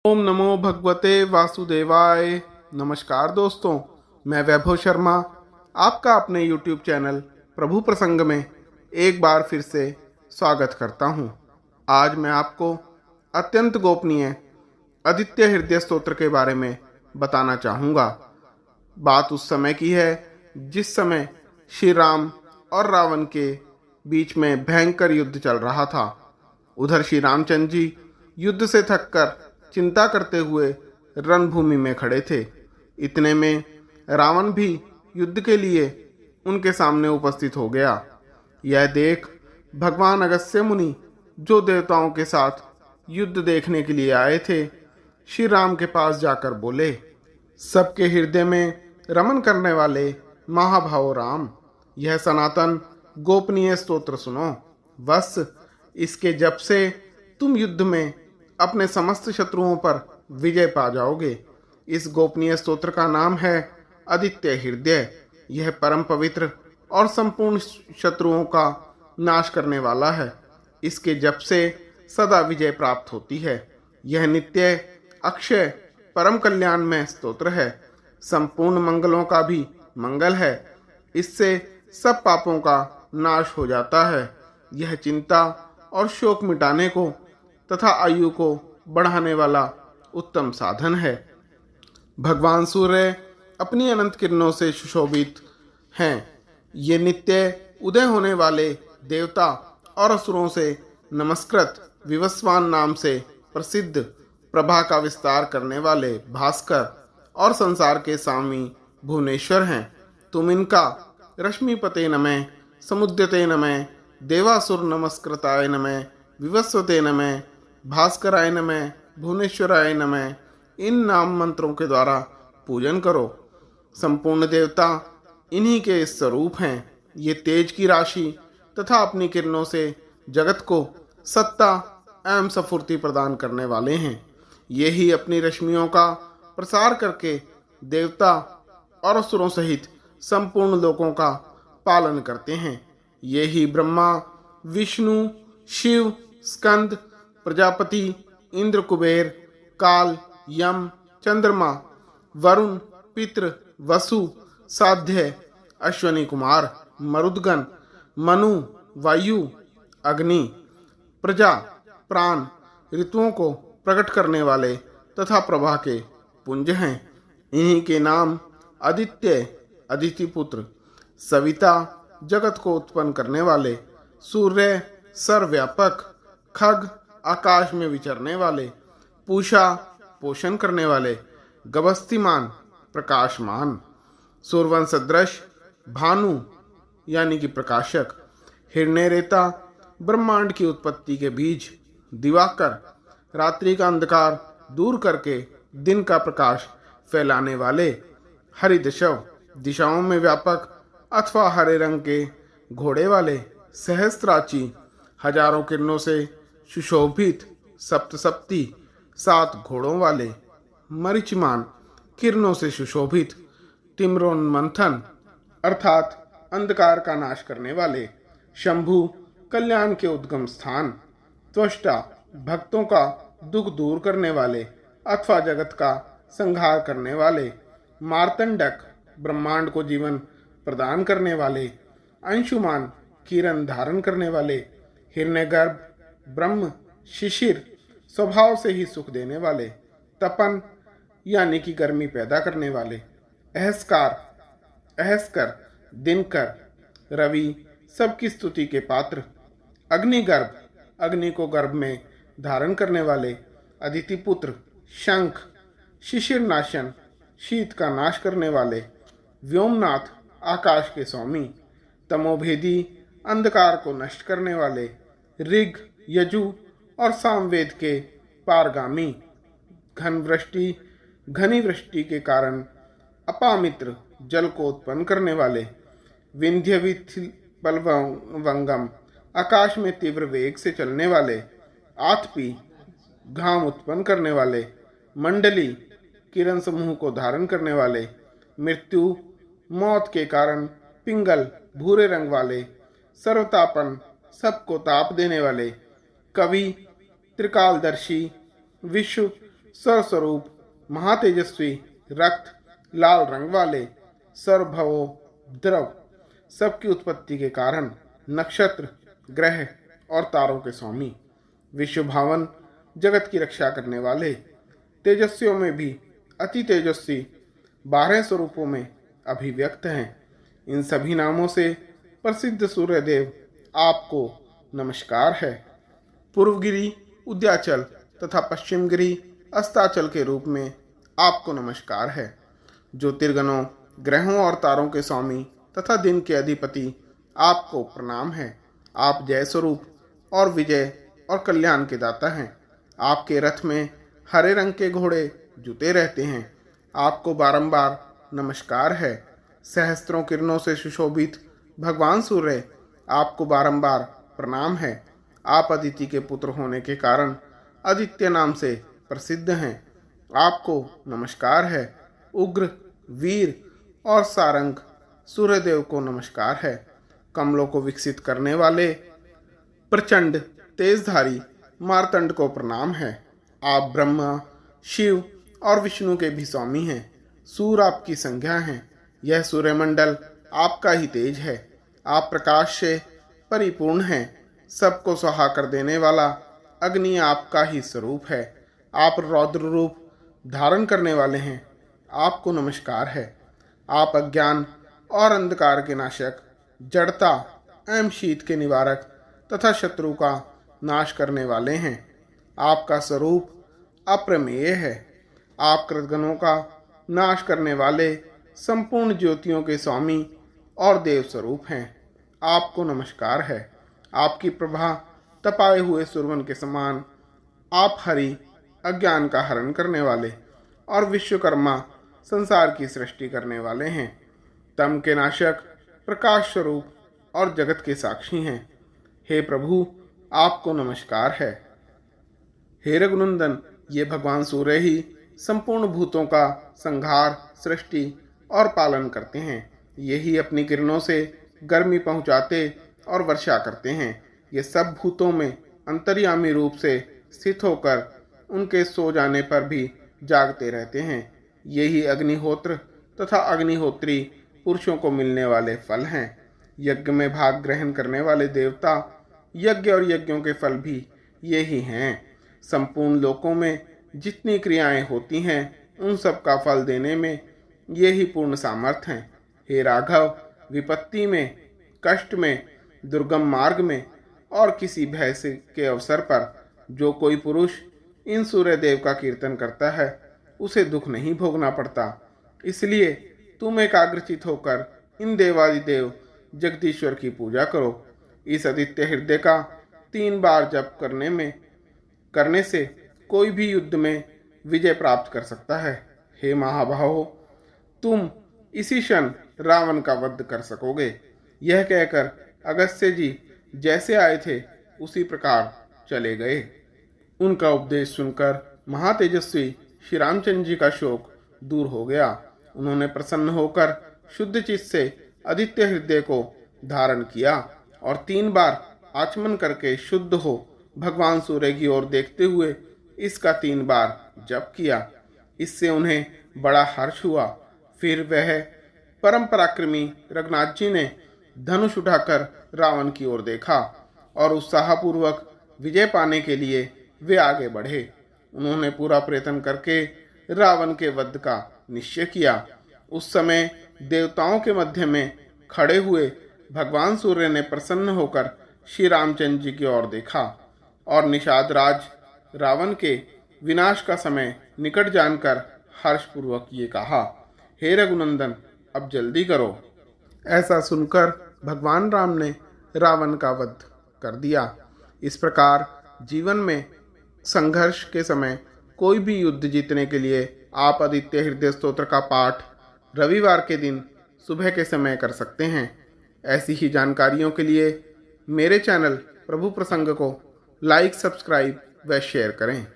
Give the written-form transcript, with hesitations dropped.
ओम नमो भगवते वासुदेवाय। नमस्कार दोस्तों, मैं वैभव शर्मा आपका अपने YouTube चैनल प्रभु प्रसंग में एक बार फिर से स्वागत करता हूं। आज मैं आपको अत्यंत गोपनीय आदित्य हृदय स्तोत्र के बारे में बताना चाहूँगा। बात उस समय की है जिस समय श्री राम और रावण के बीच में भयंकर युद्ध चल रहा था। उधर श्री रामचंद्र जी युद्ध से थककर चिंता करते हुए रणभूमि में खड़े थे। इतने में रावण भी युद्ध के लिए उनके सामने उपस्थित हो गया। यह देख भगवान अगस्त्य मुनि, जो देवताओं के साथ युद्ध देखने के लिए आए थे, श्री राम के पास जाकर बोले, सबके हृदय में रमन करने वाले महाभाव राम, यह सनातन गोपनीय स्तोत्र सुनो। बस इसके जप से तुम युद्ध में अपने समस्त शत्रुओं पर विजय पा जाओगे। इस गोपनीय स्तोत्र का नाम है आदित्य हृदय। यह परम पवित्र और संपूर्ण शत्रुओं का नाश करने वाला है। इसके जप से सदा विजय प्राप्त होती है। यह नित्य अक्षय परम कल्याणमय स्तोत्र है। संपूर्ण मंगलों का भी मंगल है। इससे सब पापों का नाश हो जाता है। यह चिंता और शोक मिटाने को तथा आयु को बढ़ाने वाला उत्तम साधन है। भगवान सूर्य अपनी अनंत किरणों से सुशोभित हैं। ये नित्य उदय होने वाले देवता और असुरों से नमस्कृत विवस्वान नाम से प्रसिद्ध प्रभा का विस्तार करने वाले भास्कर और संसार के स्वामी भुवनेश्वर हैं। तुम इनका रश्मिपते नमः, समुद्यते नमः, देवासुर नमस्कृताय नमः, विवस्वते नमः, भास्कराय नमः, भुवनेश्वराय नमः इन नाम मंत्रों के द्वारा पूजन करो। संपूर्ण देवता इन्हीं के स्वरूप हैं। ये तेज की राशि तथा अपनी किरणों से जगत को सत्ता एवं स्फूर्ति प्रदान करने वाले हैं। ये ही अपनी रश्मियों का प्रसार करके देवता और असुरों सहित संपूर्ण लोकों का पालन करते हैं। ये ही ब्रह्मा, विष्णु, शिव, स्कंद, प्रजापति, इंद्र, कुबेर, काल, यम, चंद्रमा, वरुण, पितृ, वसु, साध्य, अश्वनी कुमार, मरुदगण, मनु, वायु, अग्नि, प्रजा, प्राण, ऋतुओं को प्रकट करने वाले तथा प्रभा के पुंज हैं। इन्हीं के नाम आदित्य, अदिति पुत्र, सविता, जगत को उत्पन्न करने वाले, सूर्य, सर्वव्यापक, खग, आकाश में विचरने वाले, पूषा, पोषण करने वाले, गभस्तिमान, प्रकाशमान, सूर्यवंश सदृश, भानु यानी कि प्रकाशक, हिरण्यरेता, ब्रह्मांड की उत्पत्ति के बीज, दिवाकर, रात्रि का अंधकार दूर करके दिन का प्रकाश फैलाने वाले, हरिदशव, दिशाओं में व्यापक अथवा हरे रंग के घोड़े वाले, सहस्त्राची, हजारों किरणों से सुशोभित, सप्तसप्ती, 7 घोड़ों वाले, मरीचिमान, किरणों से सुशोभित, तिम्रोन्मंथन अर्थात अंधकार का नाश करने वाले, शंभु, कल्याण के उद्गम स्थान, त्वष्टा, भक्तों का दुख दूर करने वाले अथवा जगत का संहार करने वाले, मार्तंडक, ब्रह्मांड को जीवन प्रदान करने वाले, अंशुमान, किरण धारण करने वाले, हिरण्यगर्भ, ब्रह्म, शिशिर, स्वभाव से ही सुख देने वाले, तपन यानी कि गर्मी पैदा करने वाले, अहस्कार, अहस्कर, दिनकर, रवि, सबकी स्तुति के पात्र, अग्निगर्भ, अग्नि को गर्भ में धारण करने वाले, अदिति पुत्र, शंख, शिशिर नाशन, शीत का नाश करने वाले, व्योमनाथ, आकाश के स्वामी, तमोभेदी, अंधकार को नष्ट करने वाले, ऋग, यजु और सामवेद के पारगामी, घनी वृष्टि के कारण अपामित्र, जल को उत्पन्न करने वाले, विंध्य बलवंगम, आकाश में तीव्र वेग से चलने वाले, आतपी, घाम उत्पन्न करने वाले, मंडली, किरण समूह को धारण करने वाले, मृत्यु, मौत के कारण पिंगल, भूरे रंग वाले, सर्वतापन, सबको ताप देने वाले, कवि, त्रिकालदर्शी, विश्व सर्वस्वरूप महातेजस्वी रक्त लाल रंग वाले सर्वभवो द्रव सबकी उत्पत्ति के कारण नक्षत्र ग्रह और तारों के स्वामी विश्व भावन जगत की रक्षा करने वाले तेजस्वियों में भी अति तेजस्वी 12 स्वरूपों में अभिव्यक्त हैं। इन सभी नामों से प्रसिद्ध सूर्यदेव आपको नमस्कार है। पूर्वगिरी उद्याचल तथा पश्चिमगिरी अस्ताचल के रूप में आपको नमस्कार है। ज्योतिर्गणों ग्रहों और तारों के स्वामी तथा दिन के अधिपति आपको प्रणाम है। आप जय स्वरूप और विजय और कल्याण के दाता हैं। आपके रथ में हरे रंग के घोड़े जुते रहते हैं। आपको बारंबार नमस्कार है। सहस्त्रों किरणों से सुशोभित भगवान सूर्य आपको बारंबार प्रणाम है। आप अदिति के पुत्र होने के कारण आदित्य नाम से प्रसिद्ध हैं। आपको नमस्कार है। उग्र वीर और सारंग सूर्यदेव को नमस्कार है। कमलों को विकसित करने वाले प्रचंड तेजधारी मार्तंड को प्रणाम है। आप ब्रह्मा शिव और विष्णु के भी स्वामी हैं। सूर्य आपकी संज्ञा है। यह सूर्यमंडल आपका ही तेज है। आप प्रकाश से परिपूर्ण हैं। सबको सुहा कर देने वाला अग्नि आपका ही स्वरूप है। आप रौद्र रूप धारण करने वाले हैं। आपको नमस्कार है। आप अज्ञान और अंधकार के नाशक, जड़ता एवं शीत के निवारक तथा शत्रु का नाश करने वाले हैं। आपका स्वरूप अप्रमेय है। आप कृतगणों का नाश करने वाले संपूर्ण ज्योतियों के स्वामी और देव स्वरूप हैं। आपको नमस्कार है। आपकी प्रभा तपाए हुए सुरवन के समान। आप हरि अज्ञान का हरण करने वाले और विश्वकर्मा संसार की सृष्टि करने वाले हैं। तम के नाशक, प्रकाश स्वरूप और जगत के साक्षी हैं। हे प्रभु, आपको नमस्कार है। हे रघुनंदन, ये भगवान सूर्य ही संपूर्ण भूतों का संहार, सृष्टि और पालन करते हैं। यही अपनी किरणों से गर्मी पहुंचाते और वर्षा करते हैं। ये सब भूतों में अंतर्यामी रूप से स्थित होकर उनके सो जाने पर भी जागते रहते हैं। यही अग्निहोत्र तथा अग्निहोत्री पुरुषों को मिलने वाले फल हैं। यज्ञ में भाग ग्रहण करने वाले देवता, यज्ञ और यज्ञों के फल भी ये ही हैं। संपूर्ण लोकों में जितनी क्रियाएं होती हैं उन सब का फल देने में ये ही पूर्ण सामर्थ्य हैं। हे राघव, विपत्ति में, कष्ट में, दुर्गम मार्ग में और किसी भय से के अवसर पर जो कोई पुरुष इन सूर्यदेव का कीर्तन करता है उसे दुख नहीं भोगना पड़ता। इसलिए तुम एकाग्रचित होकर इन देवादिदेव जगदीश्वर की पूजा करो। इस आदित्य हृदय का 3 बार जप करने से कोई भी युद्ध में विजय प्राप्त कर सकता है। हे महाबाहो, तुम इसी क्षण रावण का वध कर सकोगे। यह कहकर अगस्त्य जी जैसे आए थे उसी प्रकार चले गए। उनका उपदेश सुनकर महातेजस्वी श्री रामचंद्र जी का शोक दूर हो गया। उन्होंने प्रसन्न होकर शुद्ध चित्त से आदित्य हृदय को धारण किया और 3 बार आचमन करके शुद्ध हो भगवान सूर्य की ओर देखते हुए इसका 3 बार जप किया। इससे उन्हें बड़ा हर्ष हुआ। फिर वह परम पराक्रमी रघुनाथ जी ने धनुष उठाकर रावण की ओर देखा और उत्साहपूर्वक विजय पाने के लिए वे आगे बढ़े। उन्होंने पूरा प्रयत्न करके रावण के वध का निश्चय किया। उस समय देवताओं के मध्य में खड़े हुए भगवान सूर्य ने प्रसन्न होकर श्री रामचंद्र जी की ओर देखा और निषाद राज रावण के विनाश का समय निकट जानकर हर्षपूर्वक ये कहा, हे रघुनंदन, अब जल्दी करो। ऐसा सुनकर भगवान राम ने रावण का वध कर दिया। इस प्रकार जीवन में संघर्ष के समय कोई भी युद्ध जीतने के लिए आप आदित्य हृदय स्तोत्र का पाठ रविवार के दिन सुबह के समय कर सकते हैं। ऐसी ही जानकारियों के लिए मेरे चैनल प्रभु प्रसंग को लाइक, सब्सक्राइब व शेयर करें।